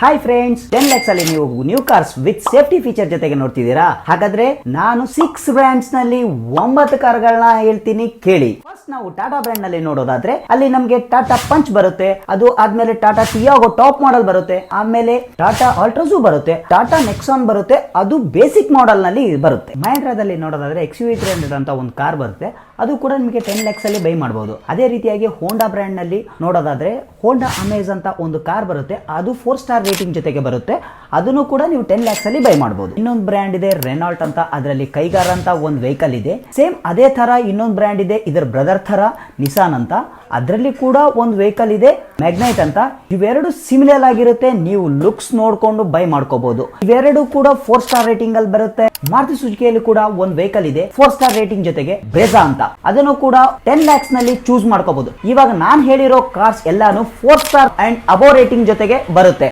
Hi friends, 10 lakhs ಅಲ್ಲಿ ನೀವು new cars with safety feature ಜೊತೆಗೆ ನೋಡ್ತಿದ್ದೀರಾ. ಹಾಗಾದ್ರೆ ನಾನು 6 ಬ್ರ್ಯಾಂಡ್ಸ್ ನಲ್ಲಿ 9 ಕಾರ್ಗಳನ್ನ ಹೇಳ್ತೀನಿ ಕೇಳಿ. ಫಸ್ಟ್ ನಾವು ಟಾಟಾ ಬ್ರ್ಯಾಂಡ್ ನಲ್ಲಿ ನೋಡೋದಾದ್ರೆ ಅಲ್ಲಿ ನಮಗೆ ಟಾಟಾ ಪಂಚ್ ಬರುತ್ತೆ, ಅದು ಆದ್ಮೇಲೆ ಟಾಟಾ ಟಿಯಾಗೋ ಟಾಪ್ ಮಾಡೆಲ್ ಬರುತ್ತೆ, ಆಮೇಲೆ ಟಾಟಾ ಅಲ್ಟ್ರಾಜೂ ಬರುತ್ತೆ, ಟಾಟಾ ನೆಕ್ಸಾನ್ ಬರುತ್ತೆ, ಅದು ಬೇಸಿಕ್ ಮಾಡೆಲ್ ನಲ್ಲಿ ಬರುತ್ತೆ. ಮಹೇಂದ್ರದಲ್ಲಿ ನೋಡೋದಾದ್ರೆ XUV300 ಅಂತ ಒಂದು ಕಾರ್ ಬರುತ್ತೆ, ಅದು ಕೂಡ ನಿಮಗೆ 10 lakhs ಅಲ್ಲಿ ಬೈ ಮಾಡಬಹುದು. ಅದೇ ರೀತಿಯಾಗಿ ಹೋಂಡಾ ಬ್ರ್ಯಾಂಡ್ ನಲ್ಲಿ ನೋಡೋದಾದ್ರೆ ಹೋಂಡಾ ಅಮೇಜ್ ಅಂತ ಒಂದು ಕಾರ್ ಬರುತ್ತೆ, ಅದು 4 ಸ್ಟಾರ್ ರೇಟಿಂಗ್ ಜೊತೆಗೆ ಬರುತ್ತೆ, ಅದನ್ನು ಕೂಡ ನೀವು 10 lakhs ಅಲ್ಲಿ ಬೈ ಮಾಡಬಹುದು. ಇನ್ನೊಂದು ಬ್ರ್ಯಾಂಡ್ ಇದೆ ರೆನಾಲ್ಟ್ ಅಂತ, ಅದರಲ್ಲಿ ಕೈಗಾರ ಅಂತ ಒಂದು ವೆಹಿಕಲ್ ಇದೆ. ಸೇಮ್ ಅದೇ ತರ ಇನ್ನೊಂದು ಬ್ರ್ಯಾಂಡ್ ಇದೆ, ಇದರ ಬ್ರದರ್ ತರ ನಿಸಾನ್ ಅಂತ, ಅದರಲ್ಲಿ ಕೂಡ ಒಂದು ವೆಹಿಕಲ್ ಇದೆ ಮ್ಯಾಗ್ನೈಟ್ ಅಂತ. ಇವೆರಡು ಸಿಮಿಲರ್ ಆಗಿರುತ್ತೆ, ನೀವು ಲುಕ್ಸ್ ನೋಡ್ಕೊಂಡು ಬೈ ಮಾಡ್ಕೋಬಹುದು. ಇವೆರಡು ಕೂಡ 4 ಸ್ಟಾರ್ ರೇಟಿಂಗ್ ಅಲ್ಲಿ ಬರುತ್ತೆ. ಮಾರುತಿ ಸುಜುಕಿಯಲ್ಲಿ ಕೂಡ ಒಂದು ವೆಹಿಕಲ್ ಇದೆ 4 ಸ್ಟಾರ್ ರೇಟಿಂಗ್ ಜೊತೆಗೆ, ಬ್ರೆಜಾ ಅಂತ, ಅದನ್ನು ಕೂಡ 10 lakhs ನಲ್ಲಿ ಚೂಸ್ ಮಾಡ್ಕೋಬಹುದು. ಇವಾಗ ನಾನು ಹೇಳಿರೋ ಕಾರ್ಸ್ ಎಲ್ಲಾನು 4 ಸ್ಟಾರ್ ಅಂಡ್ ಅಬೋ ರೇಟಿಂಗ್ ಜೊತೆಗೆ ಬರುತ್ತೆ.